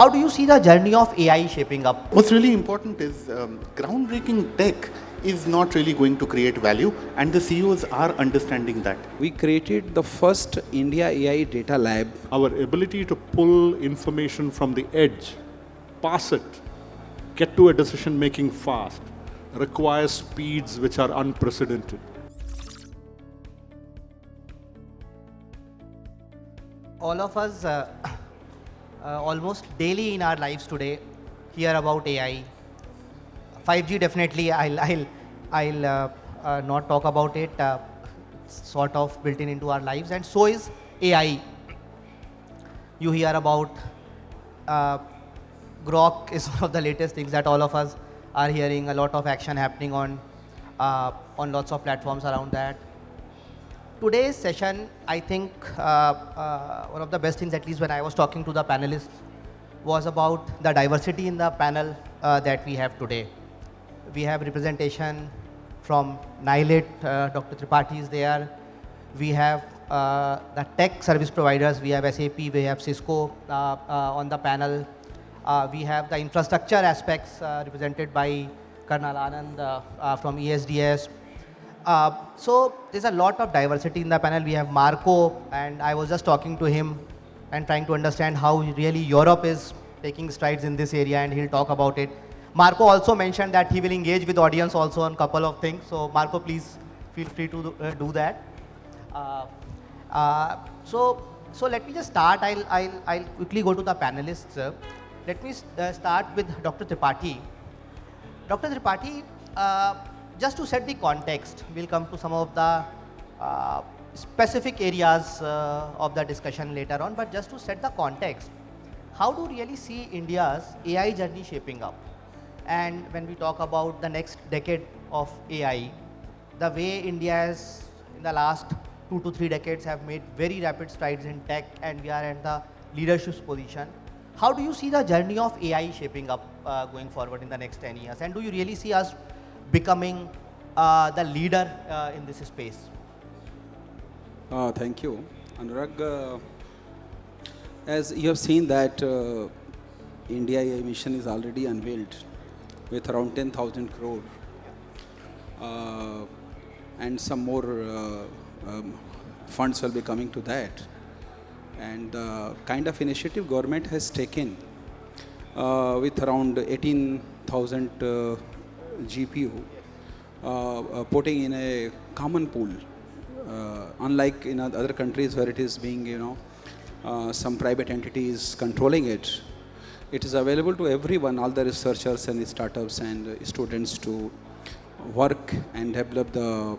How do you see the journey of AI shaping up? What's really important is groundbreaking tech is not really going to create value, and the CEOs are understanding that. We created the first India AI data lab. Our ability to pull information from the edge, pass it, get to a decision making fast, requires speeds which are unprecedented. All of us almost daily in our lives today hear about AI. 5G definitely, I'll not talk about it, sort of built in into our lives, and so is AI. You hear about Grok is one of the latest things that all of us are hearing. A lot of action happening on lots of platforms around that. Today's session, I think one of the best things, at least when I was talking to the panelists, was about the diversity in the panel that we have today. We have representation from NIELIT, Dr. Tripathi is there. We have the tech service providers, we have SAP, we have Cisco on the panel. We have the infrastructure aspects represented by Colonel Anand from ESDS. So there's a lot of diversity in the panel. We have Marco, and I was just talking to him and trying to understand how really Europe is taking strides in this area, and he'll talk about it. Marco also mentioned that he will engage with audience also on a couple of things. So Marco, please feel free to do that. So let me just start. I'll quickly go to the panelists. Let me start with Dr. Tripathi. Dr. Tripathi, just to set the context, we'll come to some of the specific areas of the discussion later on, but just to set the context, how do you really see India's AI journey shaping up? And when we talk about the next decade of AI, the way India has in the last 2 to 3 decades have made very rapid strides in tech, and we are in the leadership position. How do you see the journey of AI shaping up going forward in the next 10 years? And do you really see us becoming the leader in this space? Thank you, Anurag. As you have seen that India AI mission is already unveiled with around 10,000 crore and some more funds will be coming to that. And the kind of initiative government has taken with around 18,000 GPU, putting in a common pool, unlike in other countries where it is being, some private entities controlling it. It is available to everyone, all the researchers and the startups and students to work and develop the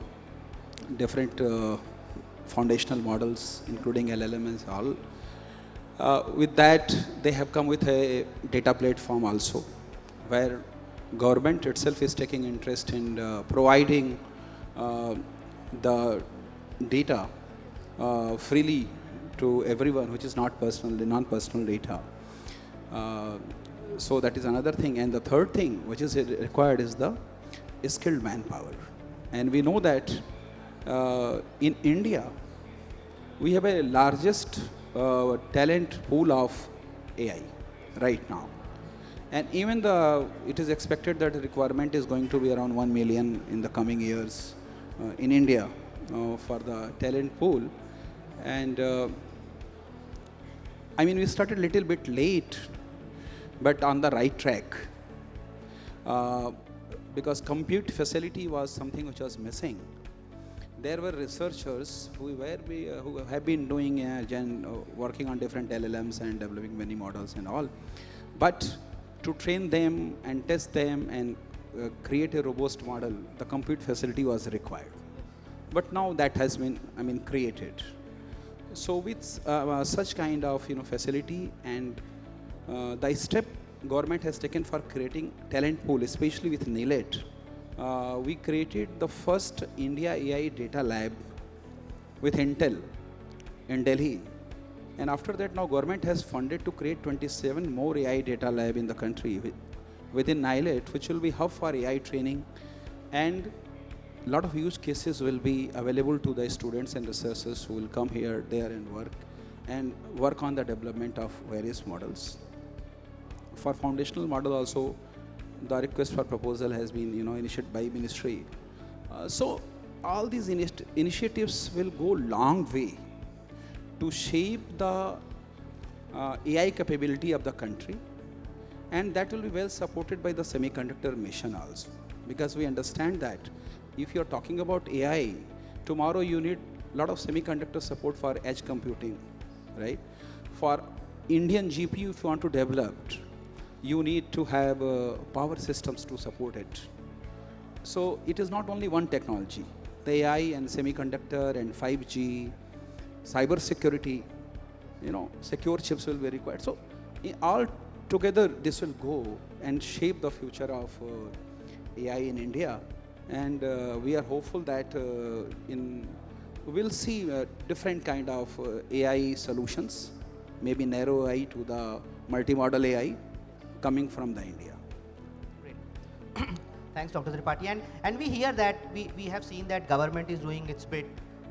different foundational models, including LLM and all. With that, they have come with a data platform also, where government itself is taking interest in providing the data freely to everyone, which is not personal, non-personal data. So that is another thing. And the third thing which is required is the skilled manpower. And we know that in India, we have a largest talent pool of AI right now. And even it is expected that the requirement is going to be around 1 million in the coming years in India for the talent pool. And I mean, we started a little bit late, but on the right track. Because compute facility was something which was missing. There were researchers who have been doing working on different LLMs and developing many models and all. But to train them and test them and create a robust model, the compute facility was required. But now that has been, created. So with such kind of facility and the step government has taken for creating talent pool, especially with NIELIT, we created the first India AI data lab with Intel in Delhi. And after that, now government has funded to create 27 more AI data lab in the country within NIELIT, which will be hub for AI training, and a lot of use cases will be available to the students and researchers who will come here, there and work on the development of various models. for foundational model also, the request for proposal has been, initiated by ministry. So all these initiatives will go long way to shape the AI capability of the country, and that will be well supported by the semiconductor mission also, because we understand that if you're talking about AI, tomorrow you need a lot of semiconductor support for edge computing, right? For Indian GPU, if you want to develop, you need to have power systems to support it. So it is not only one technology. The AI and semiconductor and 5G, cyber security, secure chips will be required. So all together this will go and shape the future of AI in India. And we are hopeful that we'll see different kind of AI solutions, maybe narrow AI to the multimodal AI coming from the India. Great. Thanks, Dr. Tripathi. And we hear that we have seen that government is doing its bit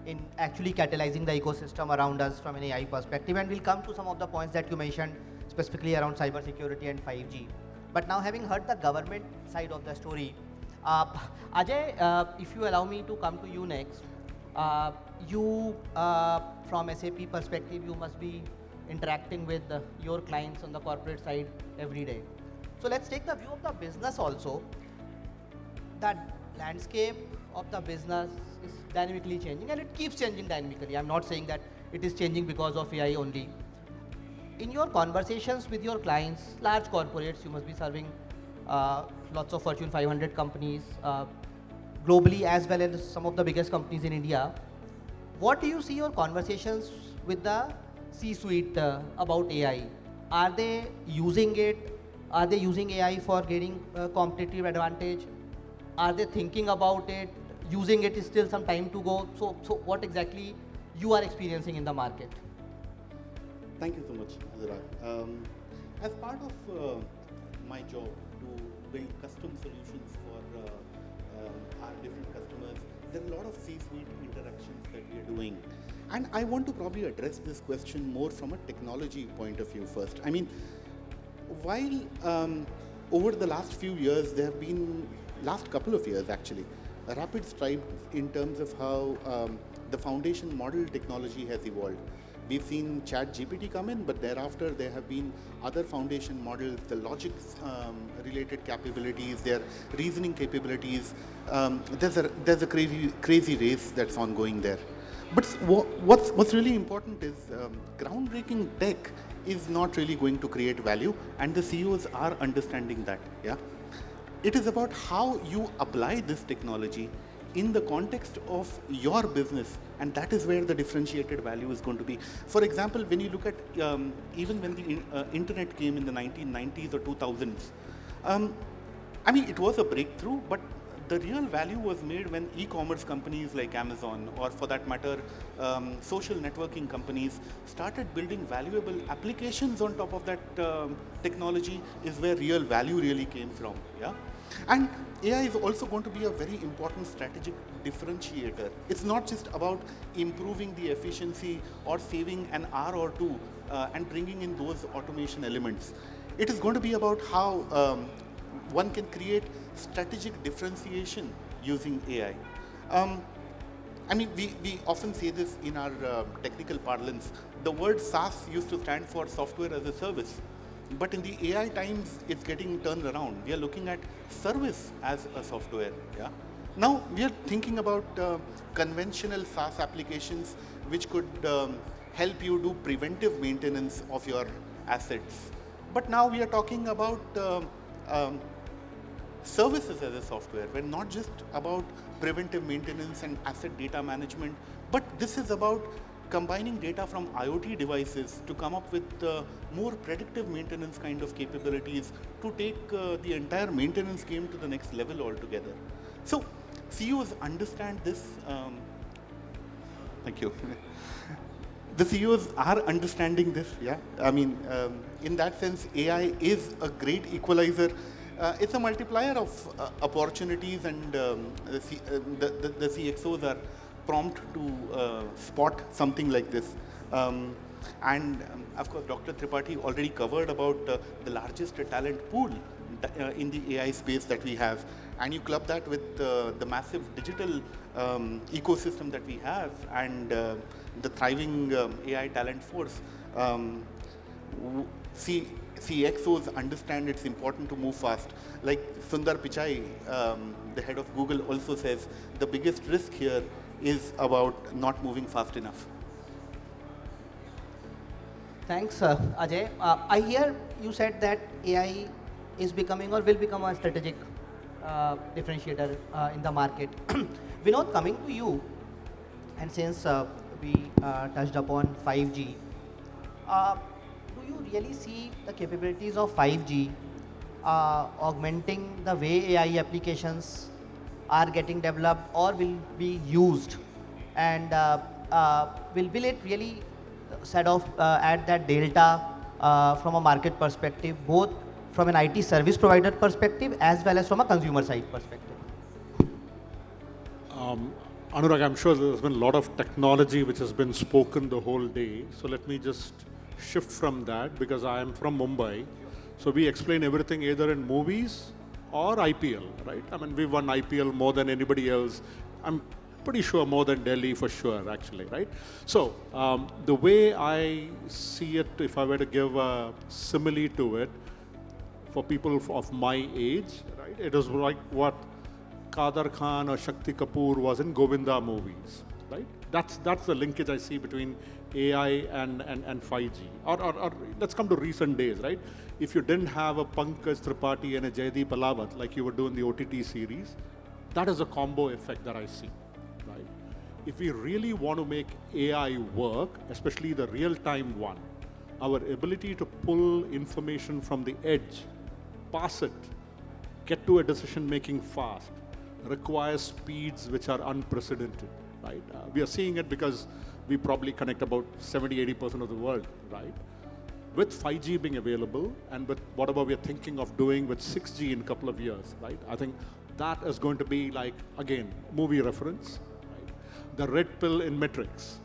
in actually catalyzing the ecosystem around us from an AI perspective. And we'll come to some of the points that you mentioned, specifically around cybersecurity and 5G. But now, having heard the government side of the story, Ajay, if you allow me to come to you next, you from SAP perspective, you must be interacting with your clients on the corporate side every day. So let's take the view of the business also. The landscape of the business is dynamically changing, and it keeps changing dynamically. I'm not saying that it is changing because of AI only. In your conversations with your clients, large corporates, you must be serving lots of Fortune 500 companies globally, as well as some of the biggest companies in India. What do you see your conversations with the C-suite about AI? Are they using it? Are they using AI for getting competitive advantage? Are they thinking about it? Using it is still some time to go. So what exactly you are experiencing in the market? Thank you so much, Anurag. As part of my job to build custom solutions for our different customers, there are a lot of C-suite interactions that we are doing. And I want to probably address this question more from a technology point of view first. I mean, while over the last few years, there have been, last couple of years actually, a rapid strides in terms of how the foundation model technology has evolved. We've seen ChatGPT come in, but thereafter there have been other foundation models, the logic related capabilities, their reasoning capabilities. There's a crazy race that's ongoing there. But what's really important is groundbreaking tech is not really going to create value, and the CEOs are understanding that. Yeah, it is about how you apply this technology in the context of your business, and that is where the differentiated value is going to be. For example, when you look at even when the internet came in the 1990s or 2000s, I mean, it was a breakthrough, but the real value was made when e-commerce companies like Amazon, or for that matter, social networking companies started building valuable applications on top of that technology, is where real value really came from. Yeah. And AI is also going to be a very important strategic differentiator. It's not just about improving the efficiency or saving an hour or two and bringing in those automation elements. It is going to be about how one can create strategic differentiation using AI. I mean, we often say this in our technical parlance. The word SaaS used to stand for software as a service. But in the AI times, it's getting turned around. We are looking at service as a software. Yeah. Now we are thinking about conventional SaaS applications which could help you do preventive maintenance of your assets. But now we are talking about services as a software. We're not just about preventive maintenance and asset data management, but this is about combining data from IoT devices to come up with more predictive maintenance kind of capabilities to take the entire maintenance game to the next level altogether. So CEOs understand this. Thank you. The CEOs are understanding this. Yeah, I mean, in that sense, AI is a great equalizer. It's a multiplier of opportunities, and the CXOs are prompt to spot something like this. And of course, Dr. Tripathi already covered about the largest talent pool in the AI space that we have. And you club that with the massive digital ecosystem that we have and the thriving AI talent force. CXOs understand it's important to move fast. Like Sundar Pichai, the head of Google, also says the biggest risk here is about not moving fast enough. Thanks, Ajay. I hear you said that AI is becoming or will become a strategic differentiator in the market. Vinod, coming to you, and since we touched upon 5G, do you really see the capabilities of 5G augmenting the way AI applications are getting developed or will be used? And will it really set off at that delta from a market perspective, both from an IT service provider perspective as well as from a consumer side perspective? Anurag, I'm sure there's been a lot of technology which has been spoken the whole day. So let me just shift from that because I am from Mumbai. So we explain everything either in movies or IPL, right? I mean, we won IPL more than anybody else. I'm pretty sure more than Delhi for sure, actually, right? So the way I see it, if I were to give a simile to it, for people of my age, right? It is like what Kader Khan or Shakti Kapoor was in Govinda movies, right? That's the linkage I see between AI and 5G. Or let's come to recent days, right? If you didn't have a Pankaj Tripathi and a Jaideep Alawat like you were doing the OTT series, that is a combo effect that I see, right? If we really want to make AI work, especially the real-time one, our ability to pull information from the edge, pass it, get to a decision making fast, requires speeds which are unprecedented, right? We are seeing it because we probably connect about 70-80% of the world, right? With 5G being available and with whatever we are thinking of doing with 6G in a couple of years, right? I think that is going to be like, again, movie reference, right? The red pill in Matrix,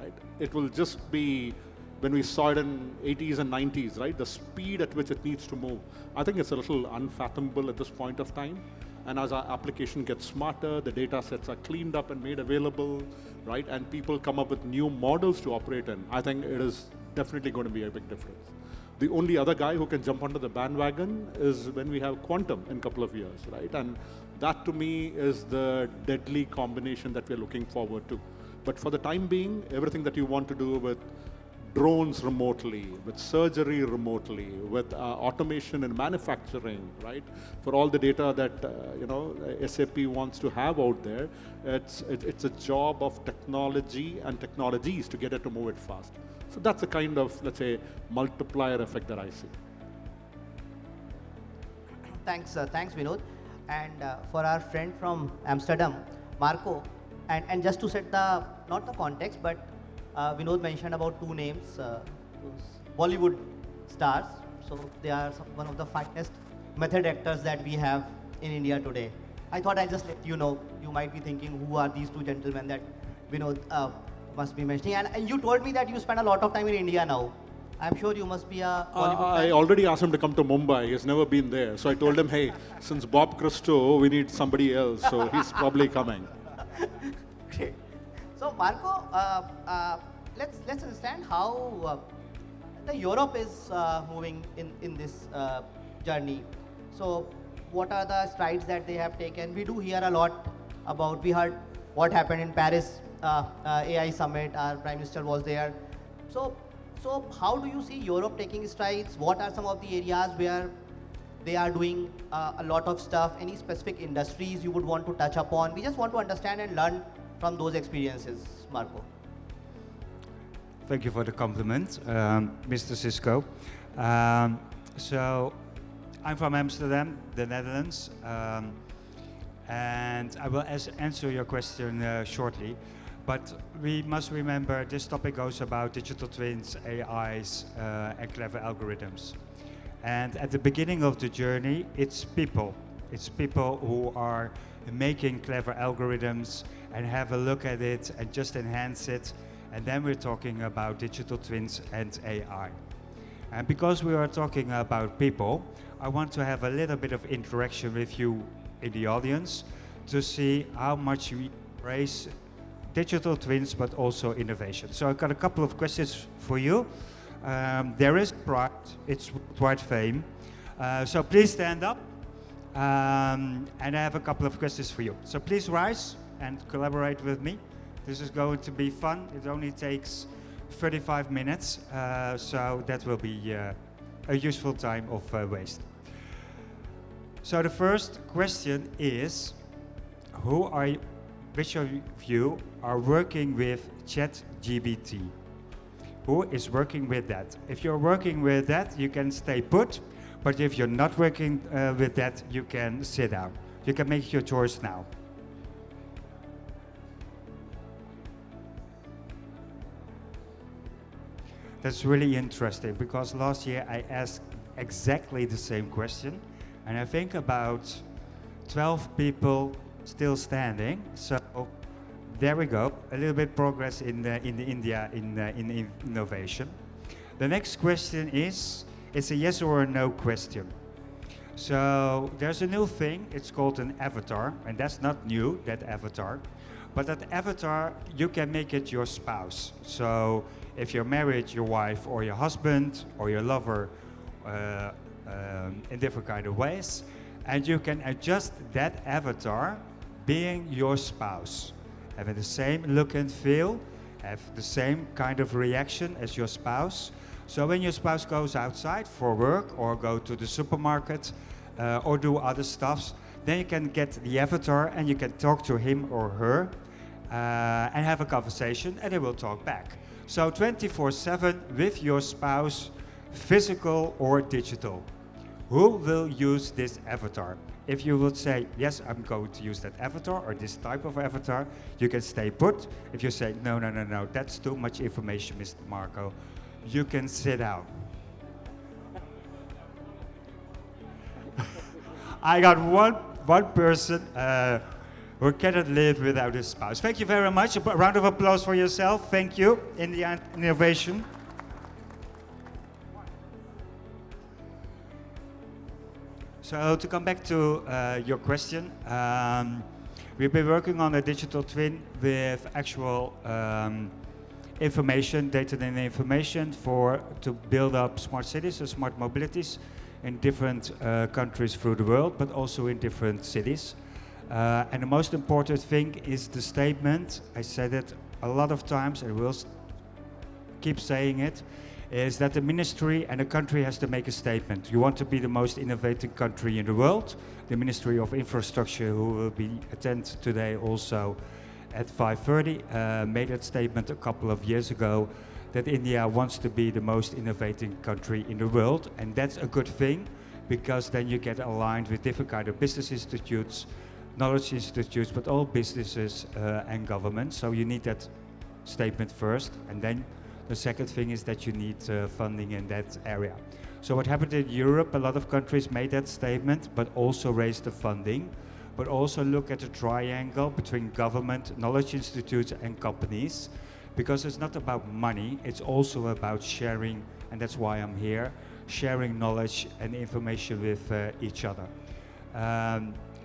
right? It will just be when we saw it in 80s and 90s, right? The speed at which it needs to move. I think it's a little unfathomable at this point of time. And as our application gets smarter, the data sets are cleaned up and made available, right? And people come up with new models to operate in. I think it is definitely going to be a big difference. The only other guy who can jump onto the bandwagon is when we have quantum in a couple of years, right? And that to me is the deadly combination that we're looking forward to. But for the time being, everything that you want to do with drones remotely, with surgery remotely, with automation in manufacturing, right? For all the data that SAP wants to have out there, it's a job of technology and technologies to get it to move it fast. So that's a kind of, let's say, multiplier effect that I see. Thanks, Vinod. And for our friend from Amsterdam, Marco, and just to set the, not the context, but Vinod mentioned about two names, Bollywood stars. So they are one of the finest method actors that we have in India today. I thought I'd just let you know. You might be thinking, who are these two gentlemen that Vinod must be mentioning? And you told me that you spend a lot of time in India now. I'm sure you must be a Bollywood fan. I already asked him to come to Mumbai. He's never been there. So I told him, hey, since Bob Christo, we need somebody else. So he's probably coming. Great. So Marco, let's understand how the Europe is moving in this journey. So what are the strides that they have taken? We do hear a lot about, we heard what happened in Paris AI summit, our Prime Minister was there. So how do you see Europe taking strides? What are some of the areas where they are doing a lot of stuff? Any specific industries you would want to touch upon? We just want to understand and learn from those experiences, Marco. Thank you for the compliment, Mr. Cisco. So I'm from Amsterdam, the Netherlands, and I will answer your question shortly. But we must remember this topic goes about digital twins, AIs, and clever algorithms. And at the beginning of the journey, it's people. It's people who are making clever algorithms and have a look at it and just enhance it And then we're talking about digital twins and AI. And because we are talking about people, I want to have a little bit of interaction with you in the audience to see how much we embrace digital twins, but also innovation. So I've got a couple of questions for you. There is pride, it's worldwide fame. So please stand up. And I have a couple of questions for you. So please rise and collaborate with me. This is going to be fun. It only takes 35 minutes, so that will be a useful time of waste. So the first question is, which of you are working with ChatGPT? Who is working with that? If you're working with that, you can stay put, but if you're not working with that, you can sit down. You can make your choice now. That's really interesting because last year I asked exactly the same question, and I think about 12 people still standing. So there we go, a little bit progress in India in innovation. The next question is, it's a yes or a no question. So there's a new thing, it's called an avatar, and that's not new, that avatar. But that avatar, you can make it your spouse. So if you're married, your wife or your husband or your lover in different kind of ways. And you can adjust that avatar being your spouse. Having the same look and feel, have the same kind of reaction as your spouse. So when your spouse goes outside for work or go to the supermarket or do other stuffs, then you can get the avatar and you can talk to him or her and have a conversation and they will talk back. So 24/7 with your spouse, physical or digital. Who will use this avatar? If you would say, yes, I'm going to use that avatar or this type of avatar, you can stay put. If you say, no, that's too much information, Mr. Marco, you can sit down. I got one person who cannot live without his spouse. Thank you very much. A round of applause for yourself. Thank you in the innovation. So to come back to your question, we've been working on a digital twin with actual information, data and information to build up smart cities or smart mobilities in different countries through the world, but also in different cities. And the most important thing is the statement, I said it a lot of times and will keep saying it, is that the ministry and the country has to make a statement. You want to be the most innovative country in the world. The Ministry of Infrastructure, who will be attend today also at 5:30, made that statement a couple of years ago that India wants to be the most innovative country in the world. And that's a good thing because then you get aligned with different kind of business institutes, knowledge institutes, but all businesses and governments. So you need that statement first, and then the second thing is that you need funding in that area. So what happened in Europe, a lot of countries made that statement, but also raised the funding, but also look at the triangle between government, knowledge institutes and companies, because it's not about money, it's also about sharing, and that's why I'm here, sharing knowledge and information with each other.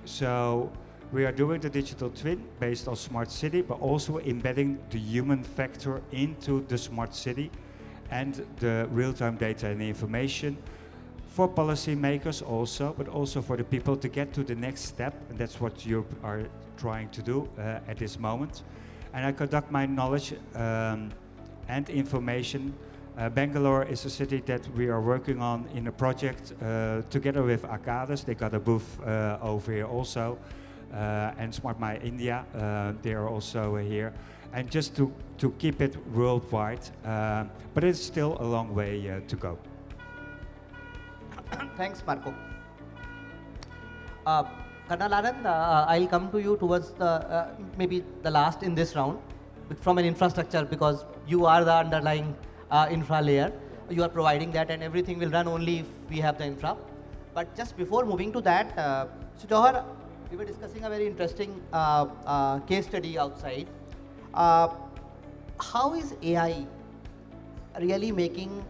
So we are doing the digital twin based on smart city, but also embedding the human factor into the smart city and the real-time data and information for policymakers also, but also for the people to get to the next step. And that's what you are trying to do at this moment. And I conduct my knowledge and information. Bangalore is a city that we are working on in a project together with Arcades. They got a booth over here also. And Smart My India, they are also here. And just to keep it worldwide, but it's still a long way to go. Thanks, Marco. Colonel Anand, I'll come to you towards the maybe the last in this round from an infrastructure, because you are the underlying infra layer. You are providing that, and everything will run only if we have the infra. But just before moving to that, so Johar, we were discussing a very interesting case study outside. how is AI really making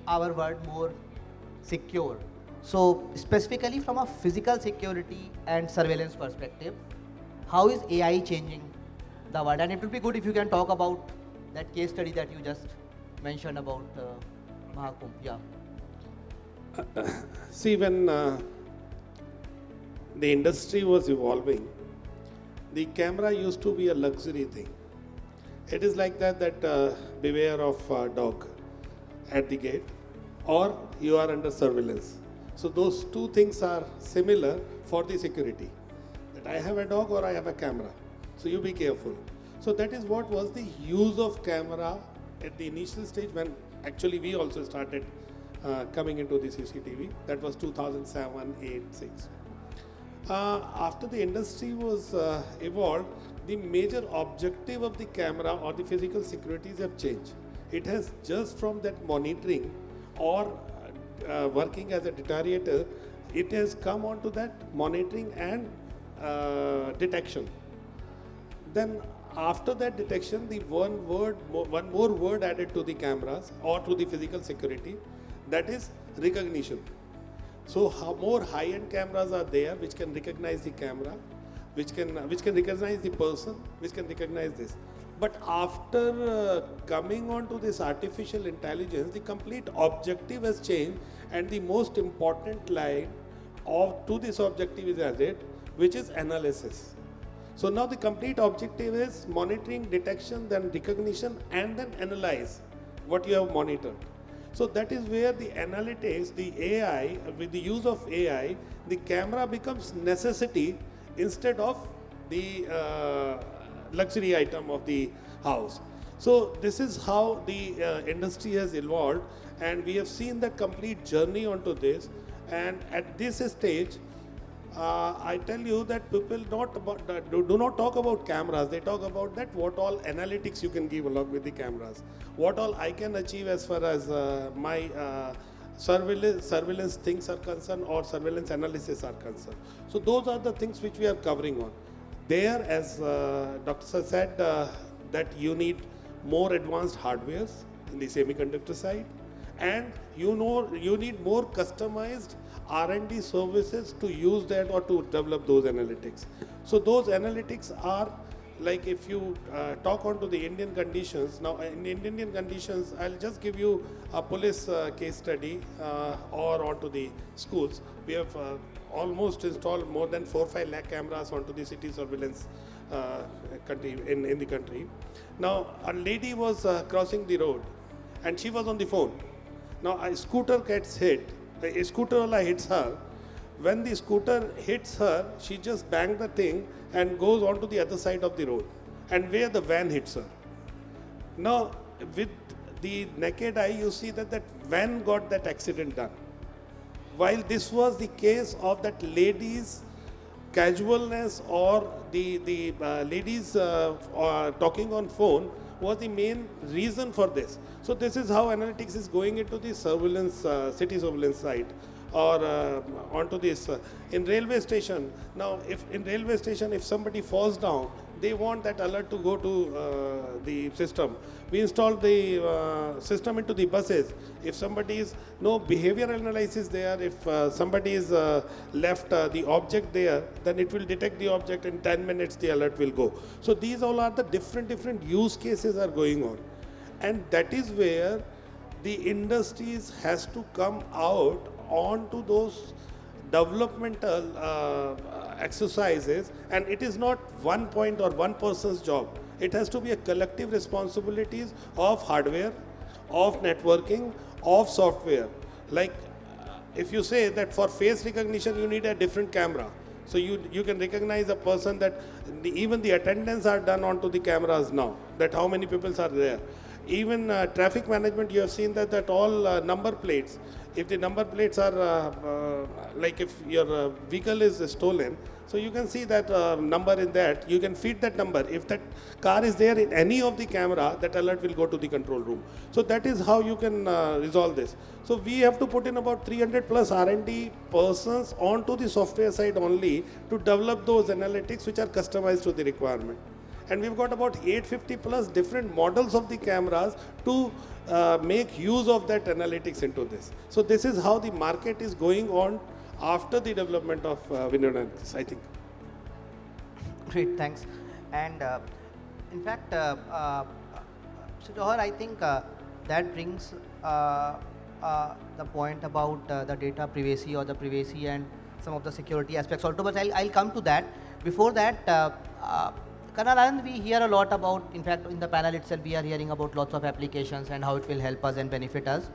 our world more secure? So specifically from a physical security and surveillance perspective, how is AI changing the world? And it would be good if you can talk about that case study that you just mentioned about Mahakumbh. Yeah. See, when the industry was evolving, the camera used to be a luxury thing. It is like that beware of dog at the gate, or you are under surveillance. So those two things are similar for the security. That I have a dog or I have a camera. So you be careful. So that is what was the use of camera at the initial stage when actually we also started coming into the CCTV. That was 2007, 8, 6. After the industry was evolved, the major objective of the camera or the physical securities have changed. It has just from that monitoring or working as a deteriorator, it has come on to that monitoring and detection. Then after that detection, the one more word added to the cameras or to the physical security, that is recognition. So more high-end cameras are there which can recognize the camera, which can recognize the person, which can recognize this. But after coming on to this artificial intelligence, the complete objective has changed, and the most important line to this objective is added, which is analysis. So now the complete objective is monitoring, detection, then recognition, and then analyze what you have monitored. So that is where the analytics, the AI, with the use of AI, the camera becomes necessity instead of the luxury item of the house. So this is how the industry has evolved, and we have seen the complete journey onto this. And at this stage, I tell you that people do not talk about cameras. They talk about that what all analytics you can give along with the cameras, what all I can achieve as far as my surveillance things are concerned or surveillance analysis are concerned. So those are the things which we are covering on. There, as Dr. Sir said, that you need more advanced hardwares in the semiconductor side, and you need more customized R&D services to use that or to develop those analytics. So those analytics are like, if you talk on to the Indian conditions, now in Indian conditions, I'll just give you a police case study or onto the schools. We have almost installed more than 4-5 lakh cameras onto the city surveillance country in the country. Now a lady was crossing the road and she was on the phone. Now a scooter gets hit, a scooter wala hits her. When the scooter hits her, she just banged the thing and goes on to the other side of the road, and where the van hits her. Now with the naked eye you see that van got that accident done. While this was the case of that lady's casualness or the ladies talking on phone was the main reason for this. So this is how analytics is going into the surveillance, city surveillance side, or onto this. In railway station, now if somebody falls down, they want that alert to go to the system. We installed the system into the buses. If somebody is, no behavioral analysis there, if somebody is left the object there, then it will detect the object in 10 minutes, the alert will go. So these all are the different use cases are going on. And that is where the industries has to come out onto those developmental exercises, and it is not one point or one person's job. It has to be a collective responsibilities of hardware, of networking, of software. Like if you say that for face recognition you need a different camera, so you can recognize a person, that even the attendance are done onto the cameras now, that how many people are there. Even traffic management, you have seen that all number plates, if the number plates are like if your vehicle is stolen, so you can see that number in that, you can feed that number. If that car is there in any of the camera, that alert will go to the control room. So that is how you can resolve this. So we have to put in about 300 plus R&D persons onto the software side only to develop those analytics which are customized to the requirement. And we've got about 850 plus different models of the cameras to make use of that analytics into this. So this is how the market is going on after the development of Vinod and this, I think. Great, thanks. And in fact, so Johar, I think that brings the point about the data privacy or the privacy and some of the security aspects also, but I'll come to that. Before that, Colonel Anand, we hear a lot about, in fact, in the panel itself, we are hearing about lots of applications and how it will help us and benefit us.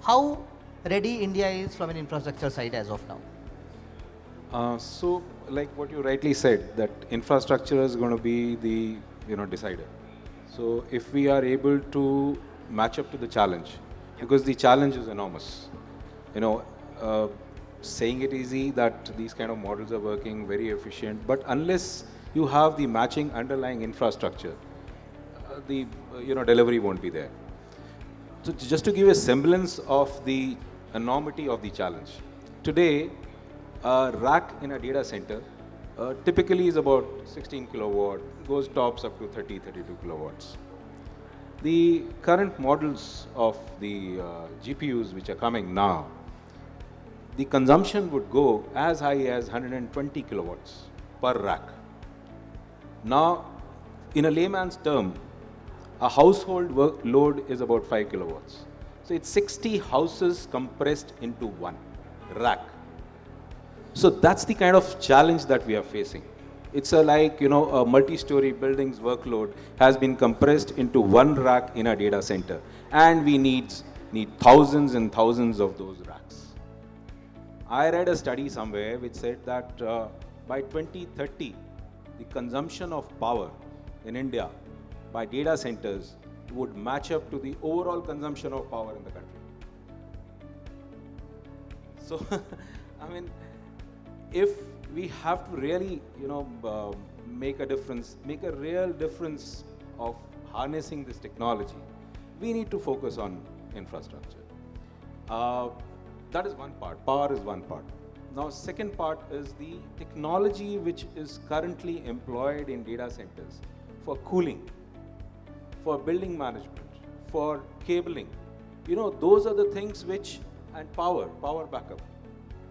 How ready India is from an infrastructure side as of now? So, like what you rightly said, that infrastructure is going to be the decider. So, if we are able to match up to the challenge, because the challenge is enormous, saying it easy that these kind of models are working very efficient, but unless you have the matching underlying infrastructure, the delivery won't be there. So, just to give a semblance of the enormity of the challenge, today, a rack in a data center typically is about 16 kilowatt, goes tops up to 30, 32 kilowatts. The current models of the GPUs which are coming now, the consumption would go as high as 120 kilowatts per rack. Now, in a layman's term, a household load is about 5 kilowatts. So it's 60 houses compressed into one rack. So that's the kind of challenge that we are facing. It's a multi-story building's workload has been compressed into one rack in a data center, and we need thousands and thousands of those racks. I read a study somewhere which said that by 2030, the consumption of power in India by data centers would match up to the overall consumption of power in the country. So, I mean, if we have to really, make a difference, make a real difference of harnessing this technology, we need to focus on infrastructure. That is one part. Power is one part. Now, second part is the technology which is currently employed in data centers for cooling, for building management, for cabling. Those are the things and power backup.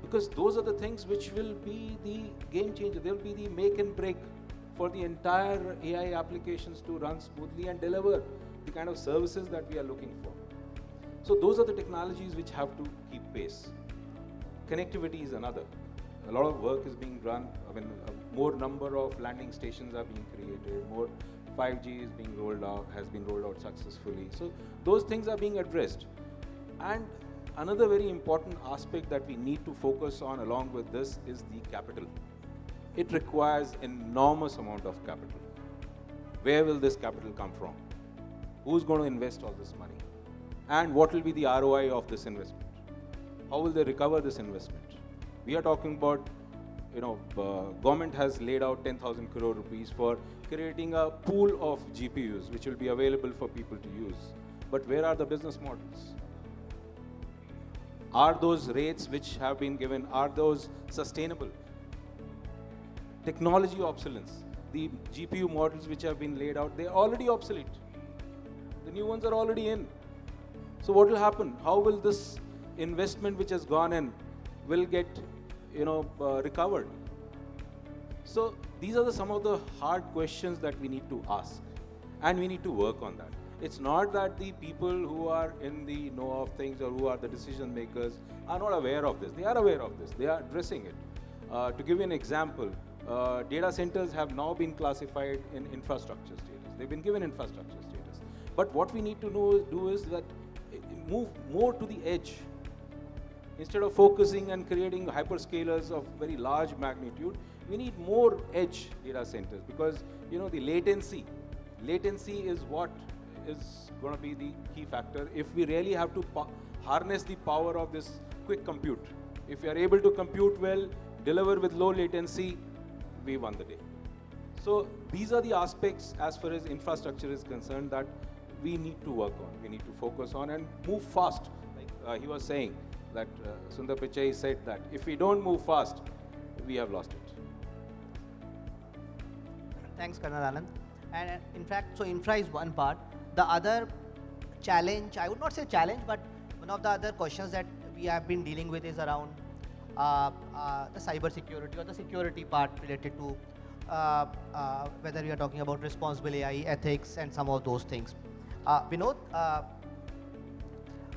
Because those are the things which will be the game changer. They will be the make and break for the entire AI applications to run smoothly and deliver the kind of services that we are looking for. So those are the technologies which have to keep pace. Connectivity is another. A lot of work is being done. More number of landing stations are being created. More 5G is being rolled out, has been rolled out successfully. So those things are being addressed. And another very important aspect that we need to focus on along with this is the capital. It requires enormous amount of capital. Where will this capital come from? Who's going to invest all this money? And what will be the ROI of this investment? How will they recover this investment? We are talking about, government has laid out 10,000 crore rupees for creating a pool of GPUs which will be available for people to use. But where are the business models? Are those rates which have been given, are those sustainable? Technology obsolescence. The GPU models which have been laid out, they are already obsolete. The new ones are already in. So what will happen? How will this investment which has gone in will get, recovered? So these are some of the hard questions that we need to ask, and we need to work on that. It's not that the people who are in the know of things or who are the decision makers are not aware of this. They are aware of this. They are addressing it. To give you an example, data centers have now been classified in infrastructure status. They've been given infrastructure status. But what we need to do is that move more to the edge. Instead of focusing and creating hyperscalers of very large magnitude, we need more edge data centers because, the latency is what is going to be the key factor if we really have to harness the power of this quick compute. If we are able to compute well, deliver with low latency, we won the day. So these are the aspects as far as infrastructure is concerned that we need to work on, we need to focus on and move fast. Like he was saying that Sundar Pichai said that if we don't move fast, we have lost it. Thanks, Colonel Anand. And in fact, so infra is one part. The other challenge, I would not say challenge, but one of the other questions that we have been dealing with is around the cyber security or the security part related to whether we are talking about responsible AI, ethics, and some of those things. Vinod,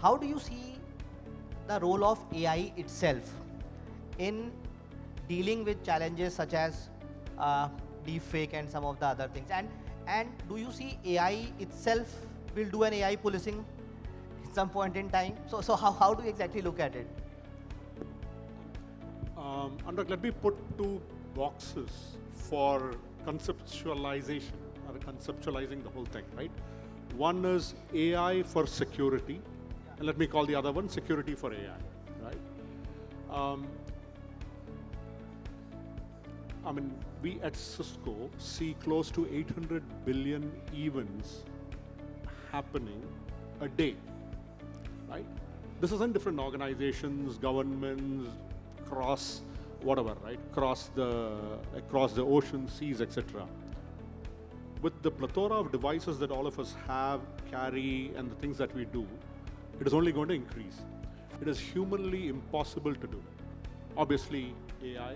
how do you see the role of AI itself in dealing with challenges such as deepfake and some of the other things? And do you see AI itself will do an AI policing at some point in time? So how do you exactly look at it? Anurag, let me put two boxes for conceptualization or conceptualizing the whole thing, right? One is AI for security, and let me call the other one security for AI, right? I mean, we at Cisco see close to 800 billion events happening a day, right? This is in different organizations, governments, across whatever, right? Across the ocean, seas, etc. With the plethora of devices that all of us have, carry, and the things that we do, it is only going to increase. It is humanly impossible to do. Obviously, AI,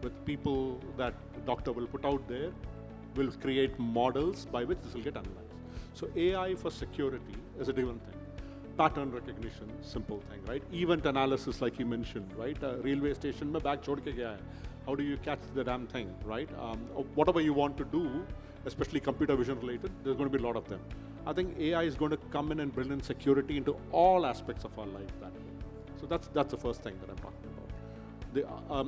with people that the doctor will put out there, will create models by which this will get analyzed. So AI for security is a different thing. Pattern recognition, simple thing, right? Event analysis, like you mentioned, right? Railway station mein bag chhod ke gaya hai. How do you catch the damn thing, right? Whatever you want to do, especially computer vision related, there's going to be a lot of them. I think AI is going to come in and bring in security into all aspects of our life that way. So that's the first thing that I'm talking about.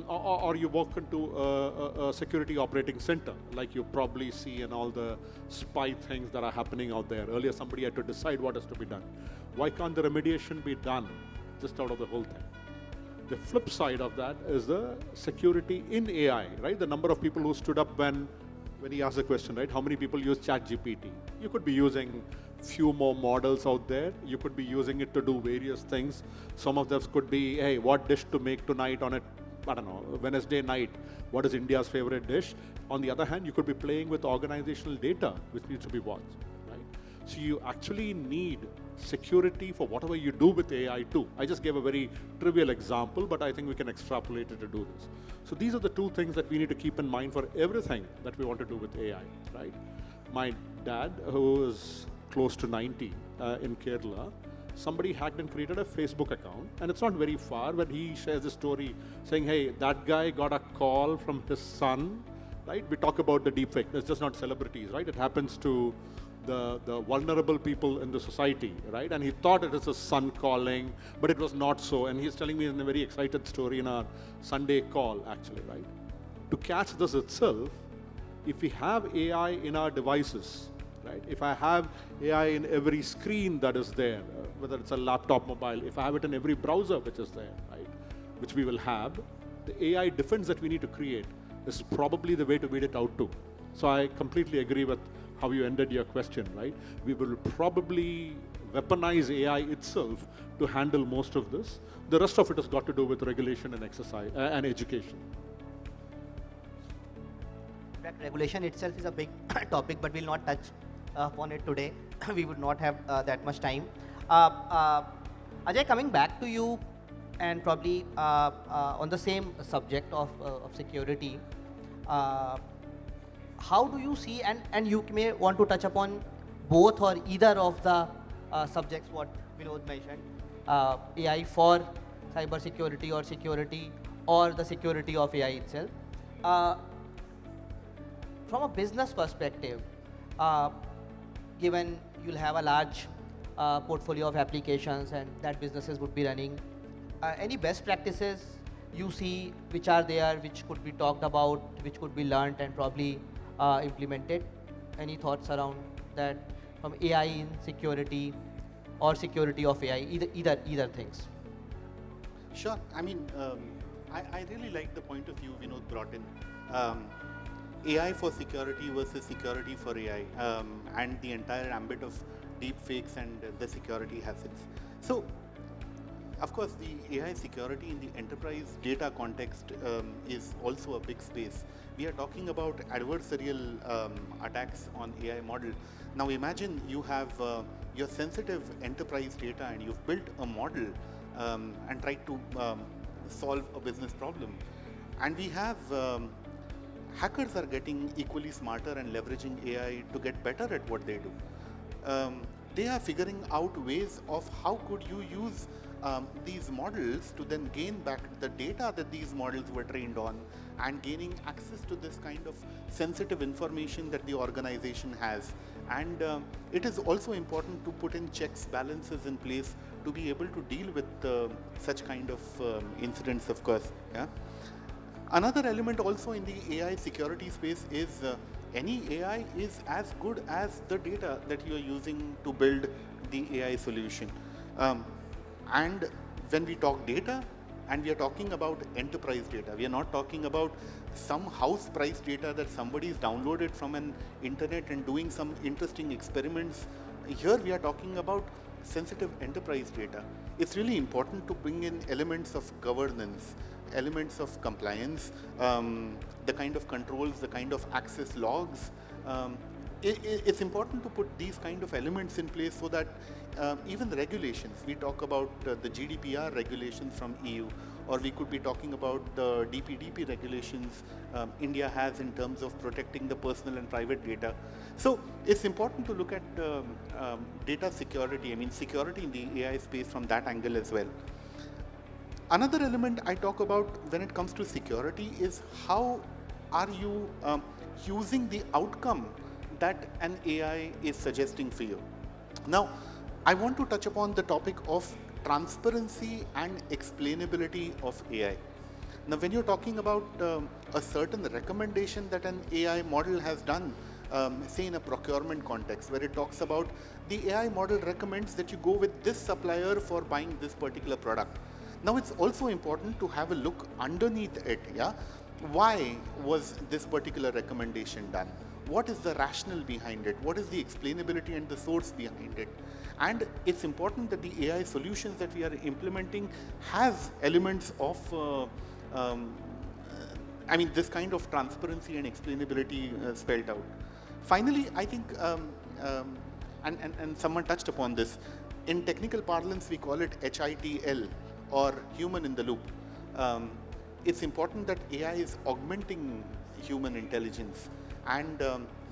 Or you walk into a security operating center, like you probably see in all the spy things that are happening out there. Earlier, somebody had to decide what has to be done. Why can't the remediation be done just out of the whole thing? The flip side of that is the security in AI, right? The number of people who stood up when he asked the question, right? How many people use ChatGPT? You could be using few more models out there. You could be using it to do various things. Some of those could be, hey, what dish to make tonight on a, I don't know, Wednesday night? What is India's favorite dish? On the other hand, you could be playing with organizational data, which needs to be watched, right? So you actually need security for whatever you do with AI too. I just gave a very trivial example, but I think we can extrapolate it to do this. So these are the two things that we need to keep in mind for everything that we want to do with AI, right? My dad, who is close to 90 in Kerala, somebody hacked and created a Facebook account, and it's not very far, but he shares a story saying, hey, that guy got a call from his son, right? We talk about the deepfake, it's just not celebrities, right? It happens to the vulnerable people in the society, right? And he thought it was his son calling, but it was not so. And he's telling me in a very excited story in our Sunday call, actually, right? To catch this itself, if we have AI in our devices, right? If I have AI in every screen that is there, whether it's a laptop, mobile, if I have it in every browser which is there, right? Which we will have, the AI defense that we need to create is probably the way to weed it out too. So I completely agree with how you ended your question, right? We will probably weaponize AI itself to handle most of this. The rest of it has got to do with regulation and exercise and education. In fact, regulation itself is a big topic, but we'll not touch upon it today. We would not have that much time. Ajay, coming back to you, and probably on the same subject of security, how do you see, and you may want to touch upon both or either of the subjects what Vinod mentioned, AI for cyber security or security, or the security of AI itself. From a business perspective, given you'll have a large portfolio of applications and that businesses would be running, any best practices you see which are there, which could be talked about, which could be learned and probably implemented? Any thoughts around that from AI in security or security of AI, either things? Sure. I mean, I really like the point of view Vinod brought in. AI for security versus security for AI, and the entire ambit of deep fakes and the security hazards. So, Of course, the AI security in the enterprise data context is also a big space. We are talking about adversarial attacks on AI model. Now imagine you have your sensitive enterprise data and you've built a model and tried to solve a business problem. And we have hackers are getting equally smarter and leveraging AI to get better at what they do. They are figuring out ways of how could you use these models to then gain back the data that these models were trained on and gaining access to this kind of sensitive information that the organization has. And it is also important to put in checks, balances in place to be able to deal with such kind of incidents, of course. Yeah? Another element also in the AI security space is any AI is as good as the data that you are using to build the AI solution. And when we talk data, and we are talking about enterprise data, we are not talking about some house price data that somebody's downloaded from an internet and doing some interesting experiments. Here we are talking about sensitive enterprise data. It's really important to bring in elements of governance, elements of compliance, the kind of controls, the kind of access logs. It's important to put these kind of elements in place so that even the regulations, we talk about the GDPR regulations from EU, or we could be talking about the DPDP regulations India has in terms of protecting the personal and private data. So it's important to look at data security, I mean security in the AI space from that angle as well. Another element I talk about when it comes to security is how are you using the outcome that an AI is suggesting for you. Now, I want to touch upon the topic of transparency and explainability of AI. Now, when you're talking about a certain recommendation that an AI model has done, say in a procurement context, where it talks about the AI model recommends that you go with this supplier for buying this particular product. Now, it's also important to have a look underneath it. Yeah, why was this particular recommendation done? What is the rationale behind it? What is the explainability and the source behind it? And it's important that the AI solutions that we are implementing has elements of, I mean, this kind of transparency and explainability spelled out. Finally, I think, and someone touched upon this, in technical parlance, we call it HITL, or human in the loop. It's important that AI is augmenting human intelligence, and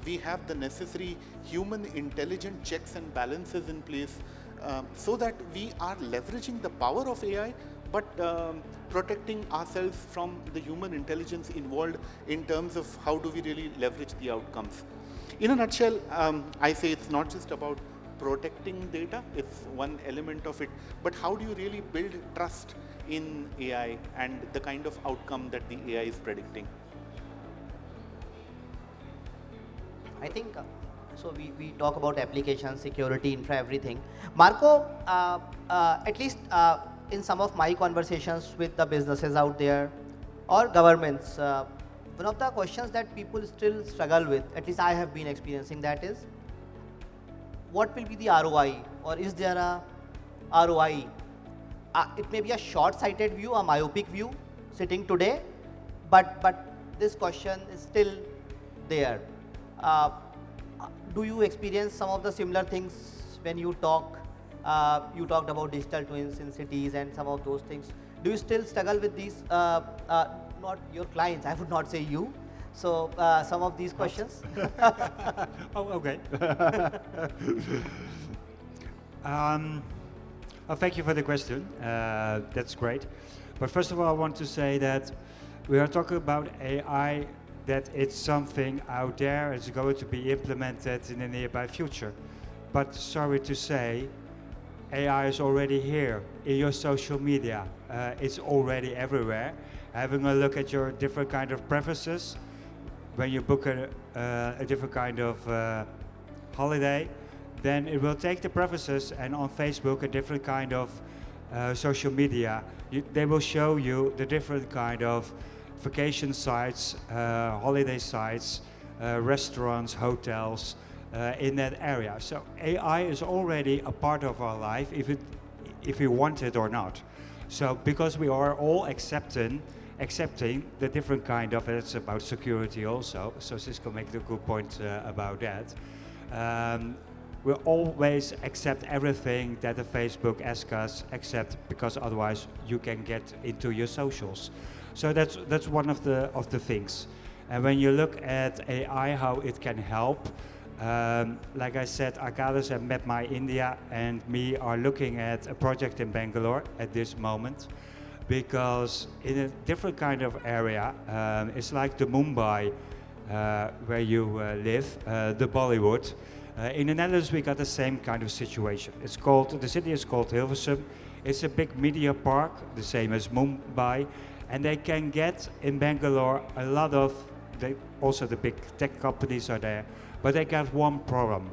we have the necessary human intelligent checks and balances in place so that we are leveraging the power of AI, but protecting ourselves from the human intelligence involved in terms of how do we really leverage the outcomes. In a nutshell, I say it's not just about protecting data, it's one element of it, but how do you really build trust in AI and the kind of outcome that the AI is predicting? I think, so we talk about application, security, infra, everything. Marco, at least in some of my conversations with the businesses out there or governments, one of the questions that people still struggle with, at least I have been experiencing that, is what will be the ROI, or is there a ROI? It may be a short-sighted view, a myopic view sitting today, but this question is still there. Do you experience some of the similar things when you talk? You talked about digital twins in cities and some of those things. Do you still struggle with these, not your clients, I would not say you, so some of these questions? Oh, okay. Thank you for the question. That's great. But first of all, I want to say that we are talking about AI, that it's something out there, it's going to be implemented in the nearby future. But sorry to say, AI is already here in your social media. It's already everywhere. Having a look at your different kind of preferences, when you book a different kind of holiday, then it will take the preferences, and on Facebook, a different kind of social media, they will show you the different kind of vacation sites, holiday sites, restaurants, hotels in that area. So AI is already a part of our life, if we want it or not. So because we are all accepting the different kind of, it's about security also, so Cisco made a good point about that. We'll always accept everything that the Facebook asks us, except because otherwise you can get into your socials. So that's one of the things. And when you look at AI, how it can help, like I said, Arcades and MapMy India and me are looking at a project in Bangalore at this moment, because in a different kind of area, it's like the Mumbai where you live, the Bollywood. In the Netherlands, we got the same kind of situation. The city is called Hilversum. It's a big media park, the same as Mumbai, and they can get in Bangalore a lot of, also the big tech companies are there, but they got one problem.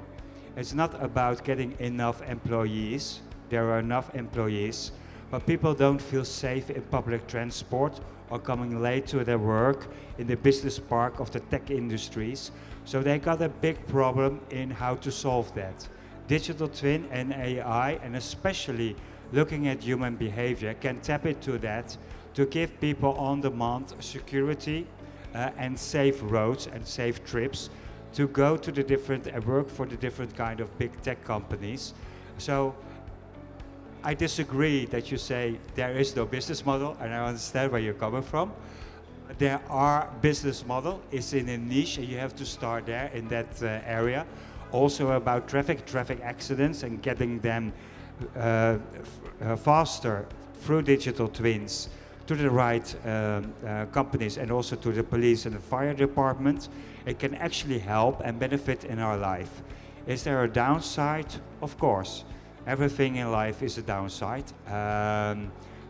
It's not about getting enough employees. There are enough employees, but people don't feel safe in public transport or coming late to their work in the business park of the tech industries. So they got a big problem in how to solve that. Digital twin and AI, and especially looking at human behavior, can tap into that to give people on demand security and safe roads and safe trips to go to the different and work for the different kind of big tech companies. So I disagree that you say there is no business model, and I understand where you're coming from. There are business model, it's in a niche, and you have to start there in that area. Also about traffic accidents and getting them faster through digital twins to the right companies and also to the police and the fire department. It can actually help and benefit in our life. Is there a downside? Of course. Everything in life is a downside.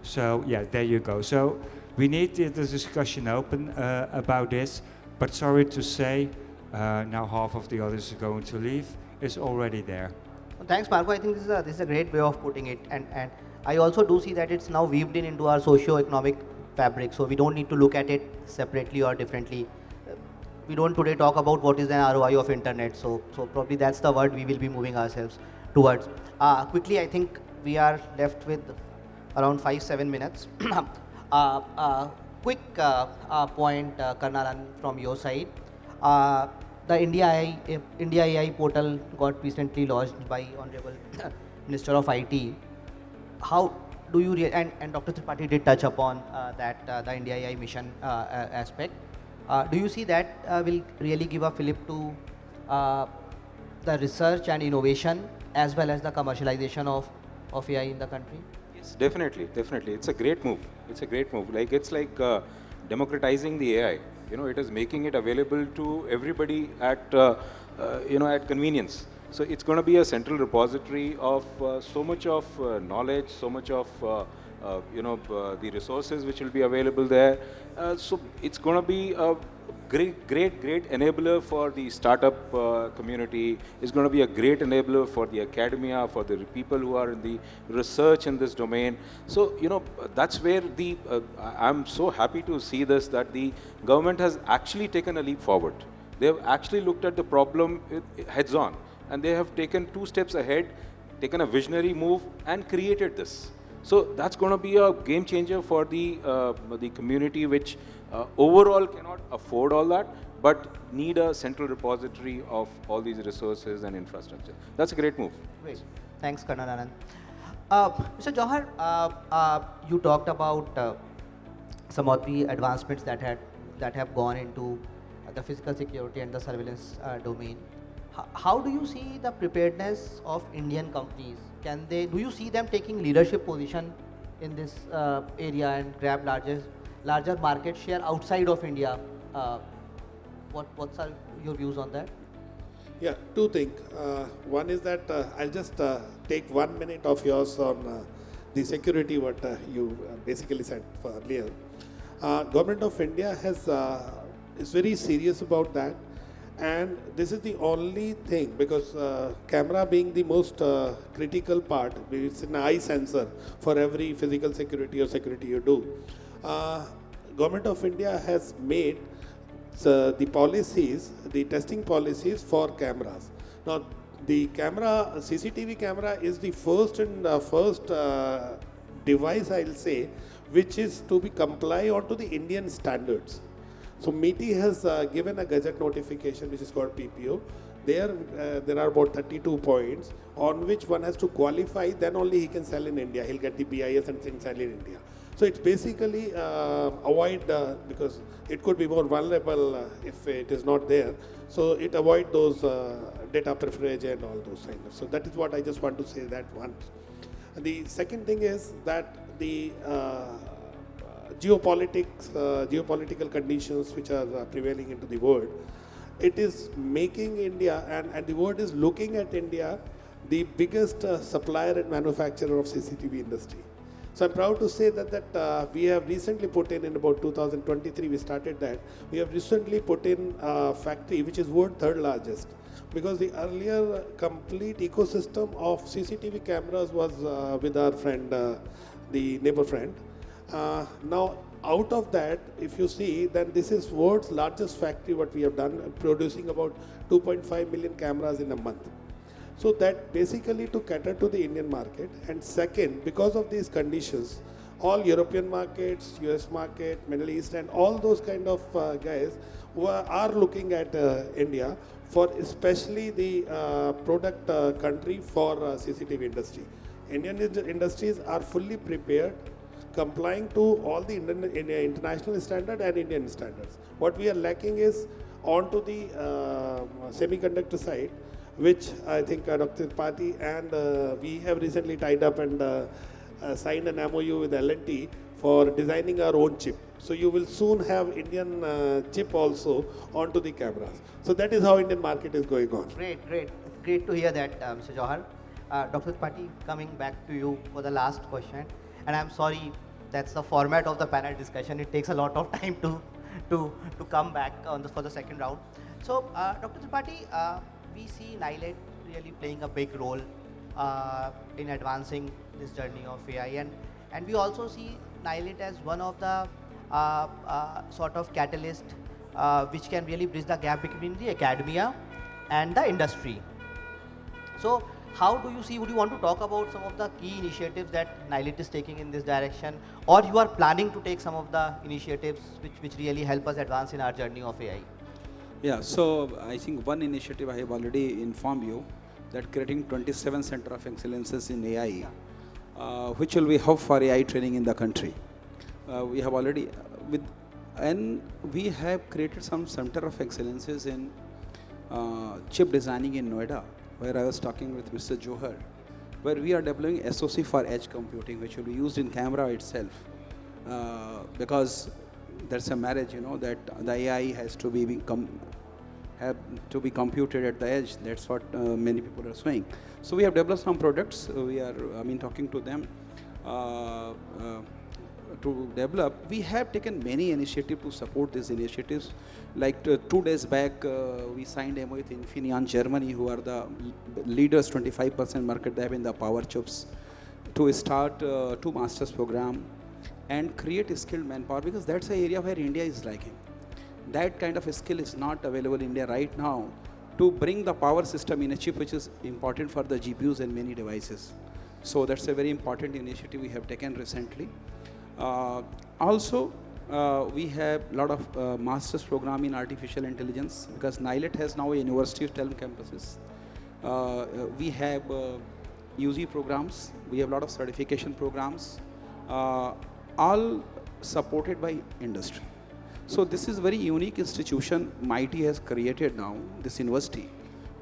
So yeah, there you go. So we need the discussion open about this, but sorry to say, now half of the others are going to leave. It's already there. Well, thanks, Marco. I think this is a great way of putting it, and I also do see that it's now weaved into our socio-economic fabric, so we don't need to look at it separately or differently. We don't today talk about what is the ROI of internet, so probably that's the word we will be moving ourselves towards. Quickly, I think we are left with around 5-7 minutes. Quick point, Karnalan, from your side. The India AI portal got recently launched by Honorable Minister of IT. How do you, and Dr. Tripathi did touch upon that, the India AI mission aspect. Do you see that will really give a fillip to the research and innovation as well as the commercialization of AI in the country? Yes, definitely. It's a great move. Like it's like democratizing the AI. You know, it is making it available to everybody at at convenience. So it's going to be a central repository of so much of knowledge, so much of the resources which will be available there. So it's going to be a great enabler for the startup community. It's going to be a great enabler for the academia, for the people who are in the research in this domain. So, that's where I'm so happy to see this, that the government has actually taken a leap forward. They have actually looked at the problem heads on, and they have taken 2 steps ahead, taken a visionary move and created this. So that's going to be a game changer for the community, which overall cannot afford all that, but need a central repository of all these resources and infrastructure. That's a great move. Great. Thanks, Karnal Anand. Mr. Johar, you talked about some of the advancements that have gone into the physical security and the surveillance domain. How do you see the preparedness of Indian companies? Do you see them taking leadership position in this area and grab larger market share outside of India? What's your views on that? Yeah, 2 things. One is that I'll just take 1 minute of yours on the security, what you basically said earlier. Government of India is very serious about that. And this is the only thing, because camera being the most critical part, it's an eye sensor for every physical security or security you do. Government of India has made the policies, the testing policies for cameras. Now, The camera, CCTV camera is the first device, I'll say, which is to be comply onto the Indian standards. So MITI has given a gazette notification which is called PPO. There are about 32 points on which one has to qualify, then only he can sell in India. He'll get the BIS and can sell in India. So it's basically avoid, because it could be more vulnerable if it is not there. So it avoid those data privilege and all those kind of. So that is what I just want to say that one. The second thing is that the geopolitical conditions which are prevailing into the world, it is making India, and the world is looking at India, the biggest supplier and manufacturer of CCTV industry. So I'm proud to say that we have recently put in about 2023, we started that. We have recently put in a factory which is world third largest, because the earlier complete ecosystem of CCTV cameras was with our friend, the neighbor friend. Now out of that, if you see, then this is world's largest factory what we have done, producing about 2.5 million cameras in a month. So that basically to cater to the Indian market. And second, because of these conditions, all European markets, US market, Middle East, and all those kind of guys who are looking at India for especially the product country for CCTV industry. Indian industries are fully prepared, complying to all the international standard and Indian standards. What we are lacking is onto the semiconductor side, which I think Dr. Tripathi and we have recently tied up and signed an MOU with L&T for designing our own chip. So you will soon have Indian chip also onto the cameras. So that is how Indian market is going on. Great to hear that, Mr. Johar. Dr. Tripathi, coming back to you for the last question. And I'm sorry, that's the format of the panel discussion. It takes a lot of time to come back for the second round. So, Dr. Tripathi, we see NIELIT really playing a big role in advancing this journey of AI, and we also see NIELIT as one of the sort of catalyst which can really bridge the gap between the academia and the industry. So, how do you see, would you want to talk about some of the key initiatives that NIELIT is taking in this direction, or you are planning to take some of the initiatives which really help us advance in our journey of AI? Yeah, so I think one initiative I have already informed you, that creating 27 Center of Excellences in AI, which will be hub for AI training in the country. We have already, we have created some Center of Excellences in chip designing in Noida, where I was talking with Mr. Johar, where we are developing SoC for edge computing, which will be used in camera itself, because there's a marriage, that the AI has to be computed at the edge. That's what many people are saying. So we have developed some products. We are, talking to them to develop. We have taken many initiatives to support these initiatives. Like 2 days back, we signed MOU with Infineon Germany, who are the leaders, 25% market they have in the power chips, to start 2 masters program and create a skilled manpower, because that's an area where India is lacking. That kind of a skill is not available in India right now to bring the power system in a chip, which is important for the GPUs and many devices. So that's a very important initiative we have taken recently. Also, we have a lot of master's program in artificial intelligence, because NIELIT has now a University of 12 campuses. We have UG programs, we have a lot of certification programs, all supported by industry. So this is very unique institution MITI has created now, this university,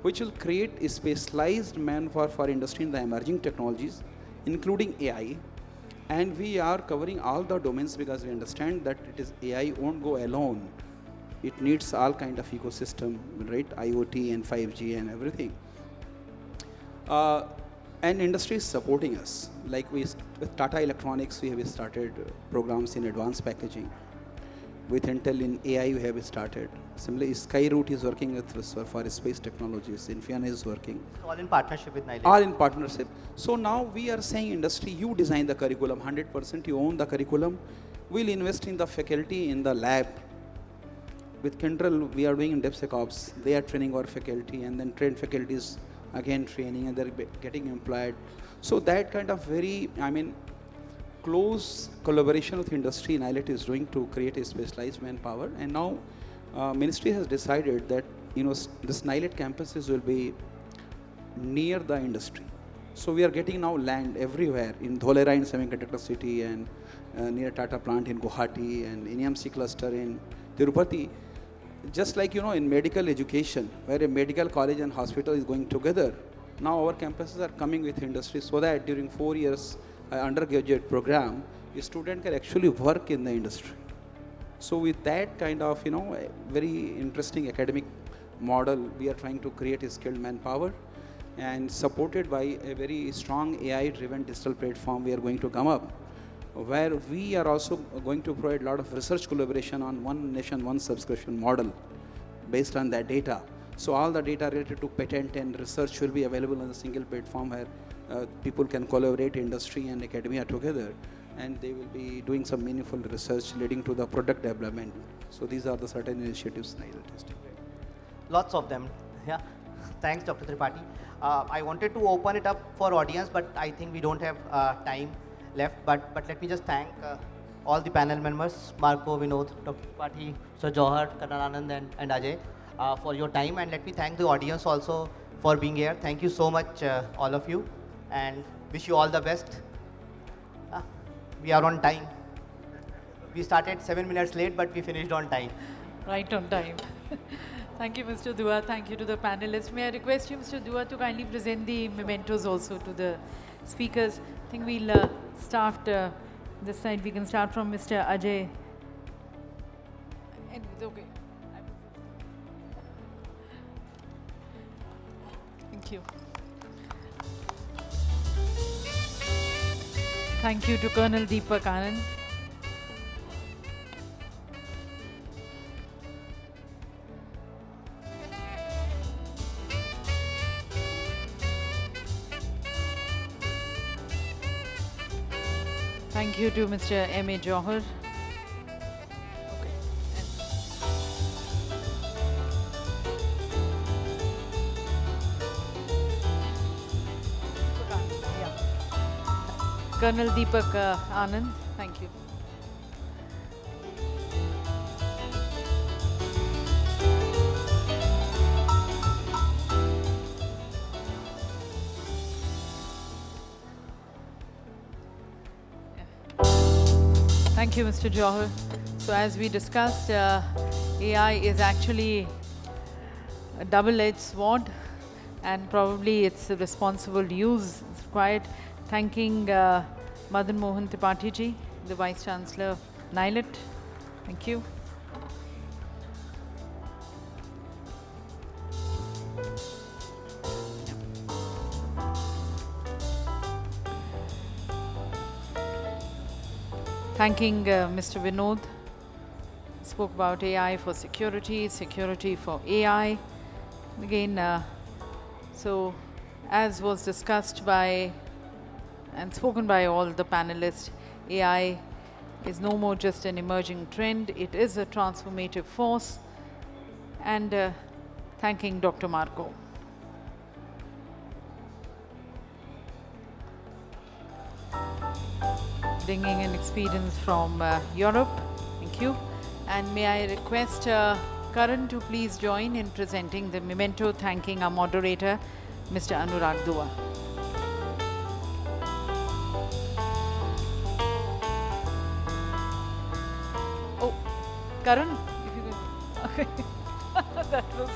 which will create a specialized manpower for industry in the emerging technologies, including AI. And we are covering all the domains, because we understand that it is AI won't go alone. It needs all kind of ecosystem, right? IoT and 5G and everything. And industry is supporting us. Like with Tata Electronics, we have started programs in advanced packaging. With Intel in AI, we have started. Similarly, Skyroot is working with us for space technologies. Infineon is working. All in partnership with NIELIT. All in partnership. So now we are saying industry, you design the curriculum, 100% you own the curriculum. We'll invest in the faculty in the lab. With Kyndryl, we are doing in DevSecOps. They are training our faculty, and then trained faculties again training, and they're getting employed. So that kind of very, I mean, close collaboration with industry NIELIT is doing to create a specialized manpower. And now ministry has decided that, you know, this NIELIT campuses will be near the industry. So we are getting now land everywhere in Dholera in Semiconductor City, and near Tata plant in Guwahati, and in EMC cluster in Tirupati. Just like, you know, in medical education, where a medical college and hospital is going together, now our campuses are coming with industry, so that during 4 years undergraduate program, a student can actually work in the industry. So with that kind of, you know, a very interesting academic model, we are trying to create a skilled manpower, and supported by a very strong AI-driven digital platform, we are going to come up, where we are also going to provide a lot of research collaboration on one nation, one subscription model based on that data. So all the data related to patent and research will be available on a single platform, where people can collaborate, industry and academia together, and they will be doing some meaningful research leading to the product development. So these are the certain initiatives NIELIT is taking. Lots of them. Yeah. Thanks, Dr. Tripathi. I wanted to open it up for audience, but I think we don't have time left. But let me just thank all the panel members, Marco, Vinod, Dr. Tripathi, Sir Johar, Anand and Ajay, for your time. And let me thank the audience also for being here. Thank you so much, all of you, and wish you all the best. We are on time. We started 7 minutes late, but we finished on time. Right on time. Thank you, Mr. Dua. Thank you to the panelists. May I request you, Mr. Dua, to kindly present the mementos also to the speakers. I think we'll start this side. We can start from Mr. Ajay. Anyways, okay. Thank you. Thank you to Colonel Deepak Anand. Thank you to Mr. M.A. Johar. Okay. Colonel Deepak Anand, thank you. Thank you, Mr. Johar. So as we discussed, AI is actually a double-edged sword, and probably its responsible use is required. Thanking Madan Mohan Tripathi ji, the Vice Chancellor of NIELIT. Thank you. Thanking Mr. Vinod, spoke about AI for security, security for AI. Again, so as was discussed by and spoken by all the panelists, AI is no more just an emerging trend, it is a transformative force. And thanking Dr. Marco. Bringing in experience from Europe. Thank you. And may I request Karan to please join in presenting the memento, thanking our moderator, Mr. Anurag Dua. Oh, Karan, if you could. Okay. That was.